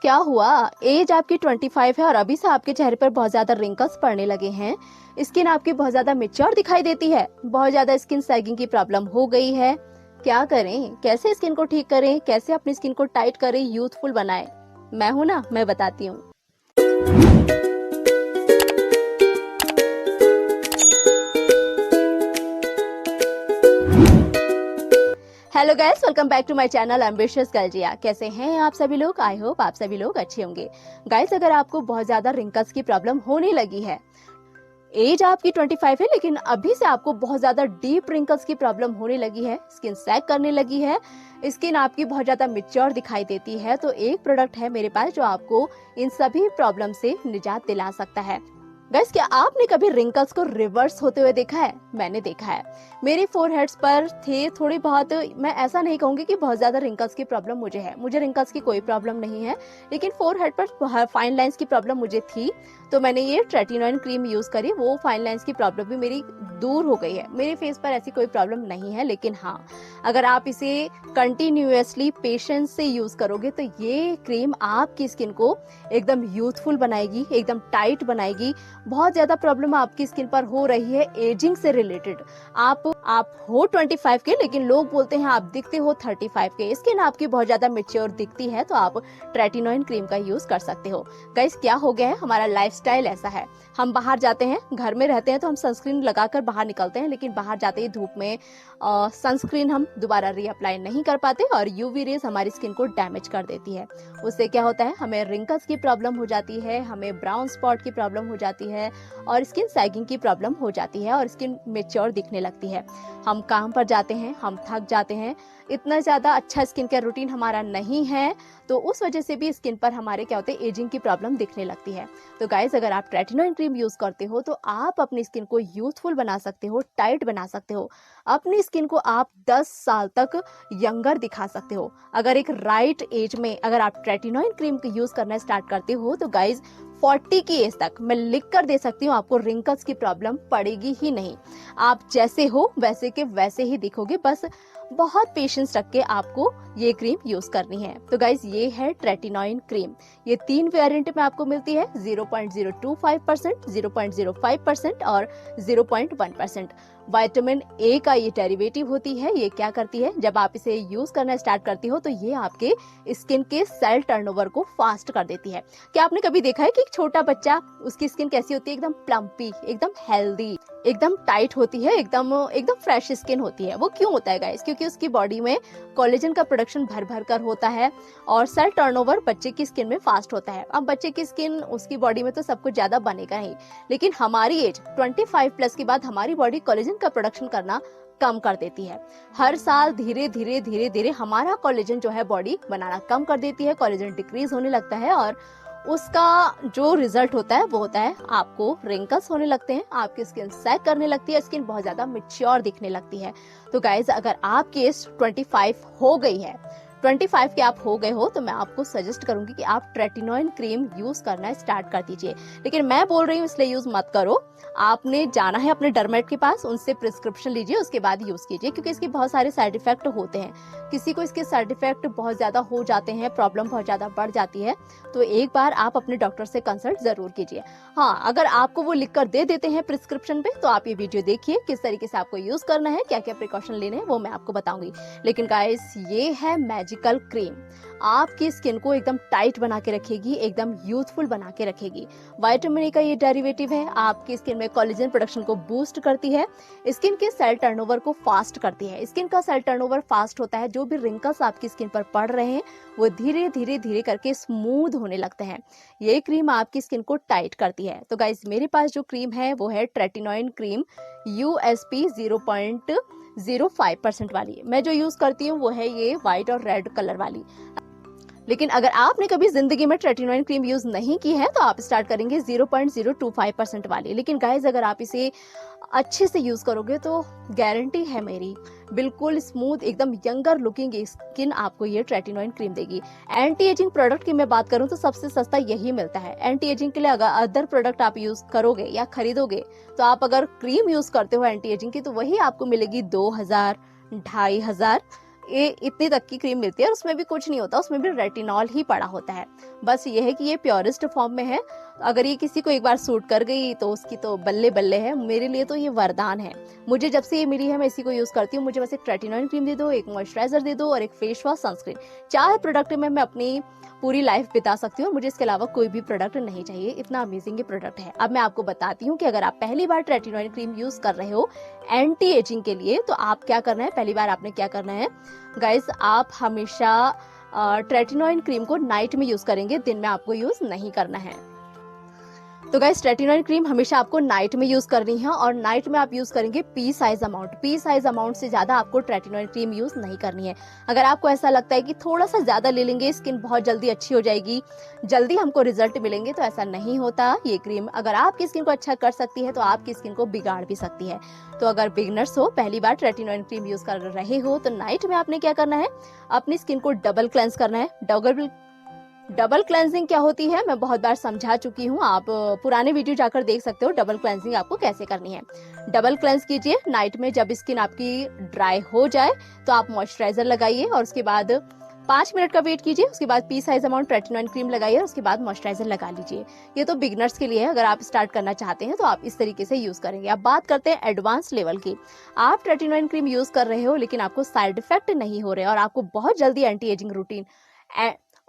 क्या हुआ? एज आपकी 25 है और अभी से आपके चेहरे पर बहुत ज्यादा रिंकल्स पड़ने लगे हैं। स्किन आपकी बहुत ज्यादा मैच्योर दिखाई देती है। बहुत ज्यादा स्किन सैगिंग की प्रॉब्लम हो गई है। क्या करें? कैसे स्किन को ठीक करें? कैसे अपनी स्किन को टाइट करें, यूथफुल बनाएं? मैं हूं ना, मैं बताती हूँ। Hello guys, welcome back to my channel ambitious Garjiya. कैसे हैं आप सभी लोग? आई होप आप सभी लोग अच्छे होंगे। गाइस, अगर आपको बहुत ज्यादा रिंकल्स की प्रॉब्लम होने लगी है, एज आपकी 25 है लेकिन अभी से आपको बहुत ज्यादा डीप रिंकल्स की प्रॉब्लम होने लगी है, स्किन सैग करने लगी है, स्किन आपकी बहुत ज्यादा मैच्योर दिखाई देती है, तो एक प्रोडक्ट है मेरे पास जो आपको इन सभी प्रॉब्लम से निजात दिला सकता है। गाइस, क्या आपने कभी रिंकल्स को रिवर्स होते हुए देखा है? मैंने देखा है। मेरे फोरहेड्स पर थे थोड़ी बहुत। मैं ऐसा नहीं कहूंगी कि बहुत ज्यादा रिंकल्स की प्रॉब्लम मुझे है, मुझे रिंकल्स की कोई प्रॉब्लम नहीं है, लेकिन फोरहेड पर फाइन लाइंस की प्रॉब्लम मुझे थी। तो मैंने ये ट्रेटिनोइन क्रीम यूज करी, वो फाइन लाइंस की प्रॉब्लम भी मेरी दूर हो गई है। मेरे फेस पर ऐसी कोई प्रॉब्लम नहीं है, लेकिन हाँ, अगर आप इसे कंटिन्यूअसली पेशेंस से यूज करोगे तो ये क्रीम आपकी स्किन को एकदम यूथफुल बनाएगी, एकदम टाइट बनाएगी। बहुत ज्यादा प्रॉब्लम आपकी स्किन पर हो रही है एजिंग से रिलेटेड। आप हो 25 के, लेकिन लोग बोलते हैं आप दिखते हो 35 के। स्किन आपकी बहुत ज्यादा मेच्योर दिखती है, तो आप ट्रेटिनोइन क्रीम का यूज कर सकते हो। गाइस, क्या हो गया है, हमारा लाइफस्टाइल ऐसा है। हम बाहर जाते हैं, घर में रहते हैं तो हम सनस्क्रीन लगाकर बाहर निकलते हैं, लेकिन बाहर जाते ही धूप में सनस्क्रीन हम दोबारा रीअप्लाई नहीं कर पाते और यूवी रेज हमारी स्किन को डैमेज कर देती है। उससे क्या होता है, हमें रिंकल्स की प्रॉब्लम हो जाती है, हमें ब्राउन स्पॉट की प्रॉब्लम हो जाती है और स्किन सैगिंग की प्रॉब्लम हो जाती है और स्किन मैच्योर दिखने लगती है। हम काम पर जाते हैं, हम थक जाते हैं, इतना ज्यादा अच्छा स्किन केयर रूटीन हमारा नहीं है, तो उस वजह से भी स्किन पर हमारे क्या होते हैं, एजिंग की प्रॉब्लम दिखने लगती है। तो गाइस, अगर आप ट्रेटिनोइन क्रीम यूज करते हो तो आप अपनी स्किन को यूथफुल बना सकते हो, टाइट बना सकते हो। अपनी स्किन को आप 10 साल तक यंगर दिखा सकते हो। अगर एक राइट एज में अगर आप ट्रेटिनोइन क्रीम यूज करना स्टार्ट करते हो तो गाइज 40 की एज तक मैं लिख कर दे सकती हूँ, आपको रिंकल्स की प्रॉब्लम पड़ेगी ही नहीं। आप जैसे हो वैसे के वैसे ही दिखोगे। बस बहुत पेशेंस रख के आपको ये क्रीम यूज करनी है। तो गाइज, ये है ट्रेटिनोइन क्रीम। ये 3 वेरिएंट में आपको मिलती है, 0.025%, 0.05% और 0.1%। विटामिन ए का ये डेरिवेटिव होती है। ये क्या करती है, जब आप इसे यूज करना स्टार्ट करती हो तो ये आपके स्किन के सेल टर्नओवर को फास्ट कर देती है। क्या आपने कभी देखा है कि एक छोटा बच्चा, उसकी स्किन कैसी होती है? एकदम प्लम्पी, एकदम हेल्दी, एकदम टाइट होती है, एकदम एकदम फ्रेश स्किन होती है। वो क्यों होता है गाइस? क्योंकि उसकी बॉडी में कोलेजन का प्रोडक्शन भर भर कर होता है और सेल टर्नओवर बच्चे की स्किन में फास्ट होता है। अब बच्चे की स्किन, उसकी बॉडी में तो सब कुछ ज्यादा बनेगा ही, लेकिन हमारी एज 25 प्लस के बाद हमारी बॉडी कोलेजन का प्रोडक्शन करना कम कर देती है। हर साल धीरे धीरे धीरे धीरे हमारा कोलेजन जो है बॉडी बनाना कम कर देती है, कोलेजन डिक्रीज होने लगता है और उसका जो रिजल्ट होता है वो होता है आपको रिंकल्स होने लगते हैं, आपकी स्किन सैग करने लगती है, स्किन बहुत ज्यादा मैच्योर दिखने लगती है। तो गाइज, अगर आपकी एज 25 हो गई है, 25 के आप हो गए हो, तो मैं आपको सजेस्ट करूंगी कि आप ट्रेटिनोइन क्रीम यूज करना स्टार्ट कर दीजिए। लेकिन मैं बोल रही हूँ इसलिए यूज मत करो। आपने जाना है अपने डर्मेट के पास, उनसे प्रिस्क्रिप्शन लीजिए, उसके बाद यूज कीजिए, क्योंकि इसके बहुत सारे साइड इफेक्ट होते हैं। किसी को इसके साइड इफेक्ट बहुत ज्यादा हो जाते हैं, प्रॉब्लम बहुत ज्यादा बढ़ जाती है, तो एक बार आप अपने डॉक्टर से कंसल्ट जरूर कीजिए। हाँ, अगर आपको वो लिख कर दे देते हैं प्रिस्क्रिप्शन पे, तो आप ये वीडियो देखिए, किस तरीके से आपको यूज करना है, क्या क्या प्रिकॉशन लेने हैं, वो मैं आपको बताऊंगी। लेकिन गाइस, ये है मैजिकल क्रीम, आपकी स्किन को एकदम टाइट बना के रखेगी, एकदम यूथफुल बना के रखेगी। विटामिन ए का ये डेरिवेटिव है, आपकी स्किन में कोलेजन प्रोडक्शन को बूस्ट करती है, स्किन के सेल टर्नओवर को फास्ट करती है। स्किन का सेल टर्नओवर फास्ट होता है, जो भी रिंकल्स आपकी स्किन पर पड़ रहे हैं वो धीरे धीरे धीरे करके स्मूथ होने लगते हैं। ये क्रीम आपकी स्किन को टाइट करती है। तो गाइस, मेरे पास जो क्रीम है वो है ट्रेटिनोइन क्रीम USP 0.05% वाली। मैं जो यूज करती हूँ वो है ये व्हाइट और रेड कलर वाली। लेकिन अगर आपने कभी जिंदगी में ट्रेटिनोइन क्रीम यूज नहीं की है तो आप स्टार्ट करेंगे 0.025% वाली। लेकिन गाइज, अगर आप इसे अच्छे से यूज करोगे तो गारंटी है मेरी, बिल्कुल स्मूथ, एकदम यंगर लुकिंग स्किन आपको ये ट्रेटिनोइन क्रीम देगी। एंटी एजिंग प्रोडक्ट की मैं बात करूं तो सबसे सस्ता यही मिलता है। एंटी एजिंग के लिए अगर अदर प्रोडक्ट आप यूज करोगे या खरीदोगे, तो आप अगर क्रीम यूज करते हो एंटी एजिंग की, तो वही आपको मिलेगी 2000, 2500। ये इतनी तक की क्रीम मिलती है और उसमें भी कुछ नहीं होता, उसमें भी रेटिनॉल ही पड़ा होता है। बस ये है कि ये प्योरेस्ट फॉर्म में है। अगर ये किसी को एक बार सूट कर गई तो उसकी तो बल्ले बल्ले है। मेरे लिए तो ये वरदान है। मुझे जब से ये मिली है मैं इसी को यूज करती हूँ। मुझे बस एक रेटिनॉल क्रीम दे दो, एक मॉइस्चराइजर दे दो और एक फेस वॉश, सनस्क्रीन, 4 प्रोडक्ट में मैं अपनी पूरी लाइफ बिता सकती हूँ। मुझे इसके अलावा कोई भी प्रोडक्ट नहीं चाहिए। इतना अमेजिंग ये प्रोडक्ट है। अब मैं आपको बताती हूँ कि अगर आप पहली बार रेटिनॉल क्रीम यूज कर रहे हो एंटी एजिंग के लिए तो आप क्या करना है। पहली बार आपने क्या करना है गाइस, आप हमेशा रेटिनॉल क्रीम को नाइट में यूज करेंगे, दिन में आपको यूज नहीं करना है। तो गाइस रेटिनॉल क्रीम हमेशा आपको नाइट में यूज करनी है और नाइट में आप यूज करेंगे P size amount. P size amount से ज्यादा आपको रेटिनॉल क्रीम यूज नहीं करनी है। अगर आपको ऐसा लगता है कि थोड़ा सा ज्यादा ले लेंगे स्किन बहुत जल्दी अच्छी हो जाएगी, जल्दी हमको रिजल्ट मिलेंगे, तो ऐसा नहीं होता। ये क्रीम अगर आपकी स्किन को अच्छा कर सकती है तो आपकी स्किन को बिगाड़ भी सकती है। तो अगर बिगनर्स हो, पहली बार रेटिनॉल क्रीम यूज कर रहे हो, तो नाइट में आपने क्या करना है, अपनी स्किन को डबल क्लेंस करना है। डबल क्लेंजिंग क्या होती है मैं बहुत बार समझा चुकी हूँ, आप पुराने वीडियो जाकर देख सकते हो डबल क्लेंजिंग आपको कैसे करनी है। डबल क्लेंस कीजिए नाइट में। जब स्किन आपकी ड्राई हो जाए तो आप मॉइस्चराइजर लगाइए और उसके बाद 5 मिनट का वेट कीजिए। उसके बाद P size amount retinol cream लगाइए और उसके बाद मॉइस्चराइजर लगा लीजिए। ये तो बिगनर्स के लिए है। अगर आप स्टार्ट करना चाहते हैं तो आप इस तरीके से यूज करेंगे। अब बात करते हैं एडवांस लेवल की। आप रेटिनॉल क्रीम यूज कर रहे हो लेकिन आपको साइड इफेक्ट नहीं हो रहे और आपको बहुत जल्दी एंटी एजिंग रूटीन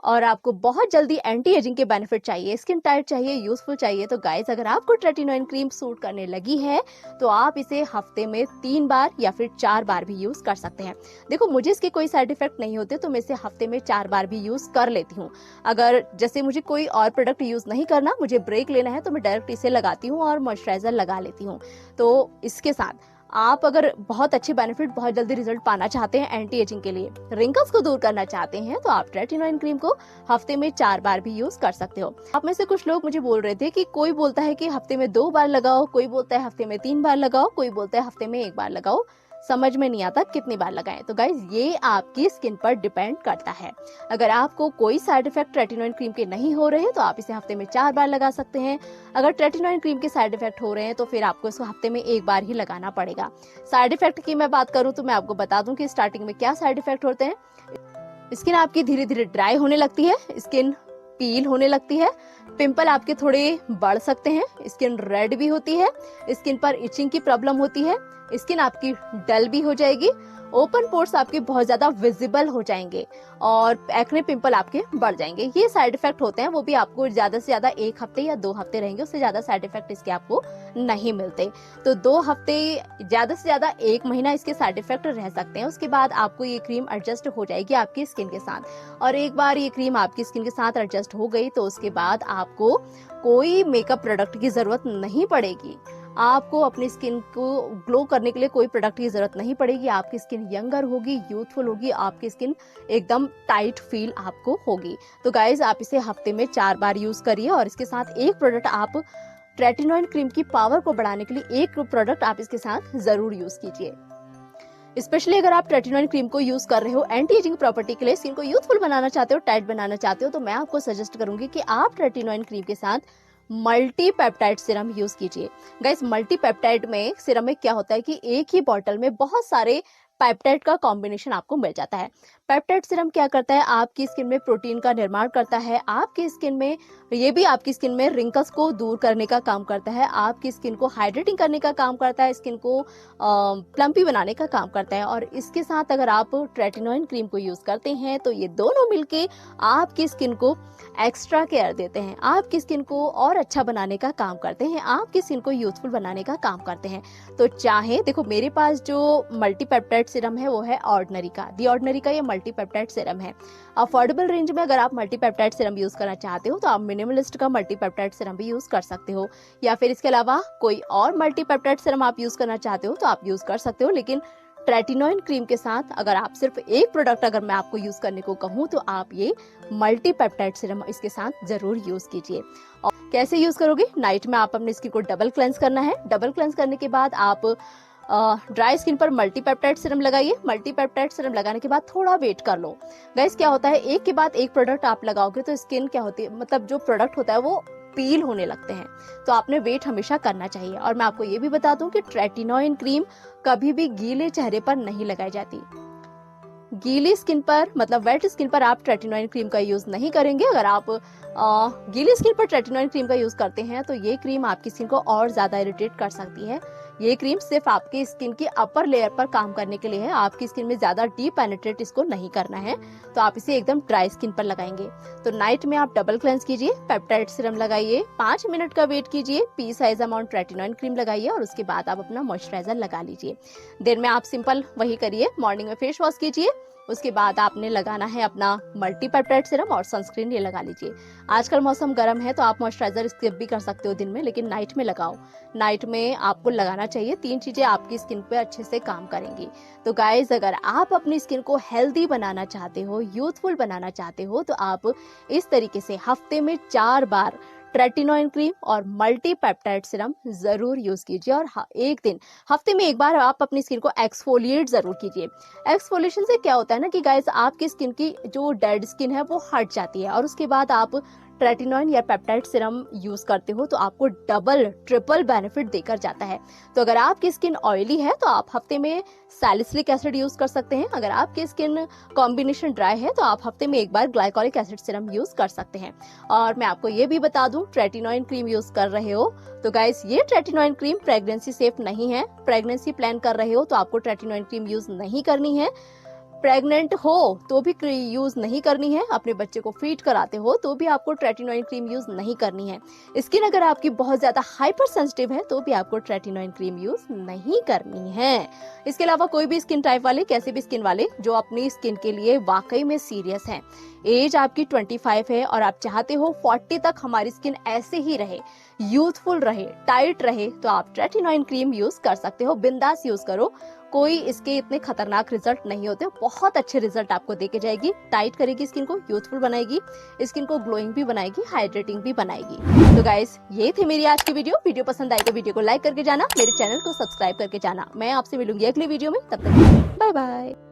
और आपको बहुत जल्दी एंटी एजिंग के बेनिफिट चाहिए, स्किन टाइट चाहिए, यूजफुल चाहिए, तो गाइस अगर आपको रेटिनॉल क्रीम सूट करने लगी है तो आप इसे हफ्ते में 3 बार या फिर 4 बार भी यूज कर सकते हैं। देखो मुझे इसके कोई साइड इफेक्ट नहीं होते तो मैं इसे हफ्ते में 4 बार भी यूज कर लेती हूँ। अगर जैसे मुझे कोई और प्रोडक्ट यूज नहीं करना, मुझे ब्रेक लेना है, तो मैं डायरेक्ट इसे लगाती हूँ और मॉइस्चराइजर लगा लेती हूँ। तो इसके साथ आप अगर बहुत अच्छे बेनिफिट, बहुत जल्दी रिजल्ट पाना चाहते हैं एंटी एजिंग के लिए, रिंकल्स को दूर करना चाहते हैं, तो आप रेटिनॉल क्रीम को हफ्ते में 4 बार भी यूज कर सकते हो। आप में से कुछ लोग मुझे बोल रहे थे कि कोई बोलता है कि हफ्ते में 2 बार लगाओ, कोई बोलता है हफ्ते में 3 बार लगाओ, कोई बोलता है हफ्ते में 1 बार लगाओ, समझ में नहीं आता कितनी बार लगाएं। तो गाइज ये आपकी स्किन पर डिपेंड करता है। अगर आपको कोई साइड इफेक्ट रेटिनॉल क्रीम के नहीं हो रहे हैं तो आप इसे हफ्ते में 4 बार लगा सकते हैं। अगर रेटिनॉल क्रीम के साइड इफेक्ट हो रहे हैं तो फिर आपको इसको हफ्ते में 1 बार ही लगाना पड़ेगा। साइड इफेक्ट की मैं बात करूं तो मैं आपको बता दूं कि स्टार्टिंग में क्या साइड इफेक्ट होते हैं। स्किन आपकी धीरे धीरे ड्राई होने लगती है, स्किन पील होने लगती है, पिंपल आपके थोड़े बढ़ सकते हैं, स्किन रेड भी होती है, स्किन पर इचिंग की प्रॉब्लम होती है, स्किन आपकी डल भी हो जाएगी, ओपन पोर्स आपके बहुत ज्यादा विजिबल हो जाएंगे और एक्ने पिंपल आपके बढ़ जाएंगे। ये साइड इफेक्ट होते हैं, वो भी आपको ज्यादा से ज्यादा 1 हफ्ते या 2 हफ्ते रहेंगे, उससे ज्यादा साइड इफेक्ट इसके आपको नहीं मिलते। तो 2 हफ्ते, ज्यादा से ज्यादा 1 महीना इसके साइड इफेक्ट रह सकते हैं। उसके बाद आपको ये क्रीम एडजस्ट हो जाएगी आपकी स्किन के साथ। और एक बार ये क्रीम आपकी स्किन के साथ एडजस्ट हो गई तो उसके बाद आपको कोई मेकअप प्रोडक्ट की जरूरत नहीं पड़ेगी। आपको अपनी स्किन को ग्लो करने के लिए कोई प्रोडक्ट की जरूरत नहीं पड़ेगी। आपकी स्किन यंगर होगी, यूथफुल होगी, आपकी स्किन एकदम टाइट फील आपको होगी। तो गाइज आप इसे हफ्ते में 4 बार यूज करिए और इसके साथ एक प्रोडक्ट आप रेटिनॉल क्रीम की पावर को बढ़ाने के लिए एक प्रोडक्ट आप इसके साथ जरूर यूज कीजिए। स्पेशली अगर आप रेटिनॉल क्रीम को यूज कर रहे हो एंटी एजिंग प्रॉपर्टी के लिए, स्किन को यूथफुल बनाना चाहते हो, टाइट बनाना चाहते हो, तो मैं आपको सजेस्ट करूंगी कि आप रेटिनॉल क्रीम के साथ मल्टी पेप्टाइड सिरम यूज कीजिए। गाइस मल्टी पेप्टाइड में सिरम में क्या होता है कि एक ही बॉटल में बहुत सारे पेप्टाइड का कॉम्बिनेशन आपको मिल जाता है। पेप्टाइड सिरम क्या करता है, आपकी स्किन में प्रोटीन का निर्माण करता है, आपकी स्किन में ये भी आपकी स्किन में रिंकल्स को दूर करने का काम करता है, आपकी स्किन को हाइड्रेटिंग करने का काम करता है, स्किन को प्लम्पी बनाने का काम करता है। और इसके साथ अगर आप रेटिनॉल क्रीम को यूज करते हैं तो ये दोनों मिलके आपकी स्किन को एक्स्ट्रा केयर देते हैं, आपकी स्किन को और अच्छा बनाने का काम करते हैं, आपकी स्किन को यूथफुल बनाने का काम करते हैं। तो चाहे देखो मेरे पास जो मल्टी पेप्टाइड सिरम है वो है ऑर्डिनरी का, दी ऑर्डिनरी का ये मल्टी पेप्टाइड सिरम है। अफोर्डेबल रेंज में अगर आप मल्टी पेप्टाइड सिरम यूज करना चाहते हो तो आप मिनिमलिस्ट का मल्टी पेप्टाइड सिरम भी यूज कर सकते हो, या फिर इसके अलावा कोई और मल्टी पेप्टाइड सिरम आप यूज करना चाहते हो तो आप यूज कर सकते हो। लेकिन रेटिनॉल क्रीम के साथ अगर आप सिर्फ एक प्रोडक्ट अगर मैं आपको यूज करने को कहूँ तो आप ये मल्टी पेप्टाइड सिरम इसके साथ जरूर यूज कीजिए। और कैसे यूज करोगे, नाइट में आप अपनी स्किन को डबल क्लेंस करना है। डबल क्लेंस करने के बाद आप ड्राई स्किन पर मल्टी पेप्टाइड सिरम लगाइए। मल्टी पेप्टाइड सिरम लगाने के बाद थोड़ा वेट कर लो। गाइस क्या होता है, एक के बाद एक प्रोडक्ट आप लगाओगे तो स्किन क्या होती है, मतलब जो प्रोडक्ट होता है वो पील होने लगते हैं, तो आपने वेट हमेशा करना चाहिए। और मैं आपको ये भी बता दूं कि रेटिनॉल क्रीम कभी भी गीले चेहरे पर नहीं लगाई जाती। गीली स्किन पर मतलब वेट स्किन पर आप ट्रेटिनोइन क्रीम का यूज नहीं करेंगे। अगर आप गीली स्किन पर ट्रेटिनोइन क्रीम का यूज करते हैं तो ये क्रीम आपकी स्किन को और ज्यादा इरिटेट कर सकती है। ये क्रीम सिर्फ आपकी स्किन की अपर लेयर पर काम करने के लिए है, आपकी स्किन में ज्यादा डीप पेनिट्रेट इसको नहीं करना है। तो आप इसे एकदम ड्राई स्किन पर लगाएंगे। तो नाइट में आप डबल क्लेंस कीजिए, पेप्टाइड सीरम लगाइए, 5 मिनट का वेट कीजिए, P size amount tretinoin cream लगाइए और उसके बाद आप अपना मॉइस्चराइजर लगा लीजिए। दिन में आप सिंपल वही करिए, मॉर्निंग में फेस वॉश कीजिए, उसके बाद आपने लगाना है अपना मल्टी पेप्टाइड सीरम और सनस्क्रीन ये लगा लीजिए। आजकल मौसम गर्म है तो आप मॉइस्चराइजर स्किप भी कर सकते हो दिन में, लेकिन नाइट में लगाओ। नाइट में आपको लगाना चाहिए, 3 चीजें आपकी स्किन पे अच्छे से काम करेंगी। तो गाइज, अगर आप अपनी स्किन को हेल्दी बनाना चाहते हो, यूथफुल बनाना चाहते हो, तो आप इस तरीके से हफ्ते में 4 बार ट्रेटिनोइन क्रीम और मल्टी पेप्टाइड सीरम जरूर यूज कीजिए। और एक दिन हफ्ते में एक बार आप अपनी स्किन को एक्सफोलिएट जरूर कीजिए। एक्सफोलिएशन से क्या होता है ना कि गाइस, आपकी स्किन की जो डेड स्किन है वो हट जाती है और उसके बाद आप ट्रेटिनोइन या पेप्टाइड सीरम यूज करते हो तो आपको डबल ट्रिपल बेनिफिट देकर जाता है। तो अगर आपकी स्किन ऑयली है तो आप हफ्ते में सैलिसिलिक एसिड यूज कर सकते हैं। अगर आपकी स्किन कॉम्बिनेशन ड्राई है तो आप हफ्ते में एक बार ग्लाइकोलिक एसिड सीरम यूज कर सकते हैं। और मैं आपको ये भी बता दूं, ट्रेटिनोइन क्रीम यूज कर रहे हो तो गाइस, ये ट्रेटिनोइन क्रीम प्रेगनेंसी सेफ नहीं है। प्रेगनेंसी प्लान कर रहे हो तो आपको ट्रेटिनोइन क्रीम यूज नहीं करनी है। प्रेग्नेंट हो तो भी यूज नहीं करनी है। अपने बच्चे को फीड कराते हो तो भी आपको ट्रेटिनोइन क्रीम यूज नहीं करनी है। स्किन अगर आपकी बहुत ज्यादा हाइपर सेंसिटिव है तो भी आपको ट्रेटिनोइन क्रीम यूज नहीं करनी है। इसके अलावा कोई भी स्किन टाइप वाले, कैसे भी स्किन वाले जो अपनी स्किन के लिए वाकई में सीरियस हैं, एज आपकी 25 है और आप चाहते हो 40 तक हमारी स्किन ऐसे ही रहे, यूथफुल रहे, टाइट रहे, तो आप ट्रेटिनोइन क्रीम यूज कर सकते हो। बिंदास यूज करो, कोई इसके इतने खतरनाक रिजल्ट नहीं होते, बहुत अच्छे रिजल्ट आपको देके जाएगी। टाइट करेगी स्किन को, यूथफुल बनाएगी, स्किन को ग्लोइंग भी बनाएगी, हाइड्रेटिंग भी बनाएगी। तो गाइस, ये थी मेरी आज की वीडियो। वीडियो पसंद आई तो वीडियो को लाइक करके जाना, मेरे चैनल को सब्सक्राइब करके जाना। मैं आपसे मिलूंगी अगली वीडियो में, तब तक बाय बाय।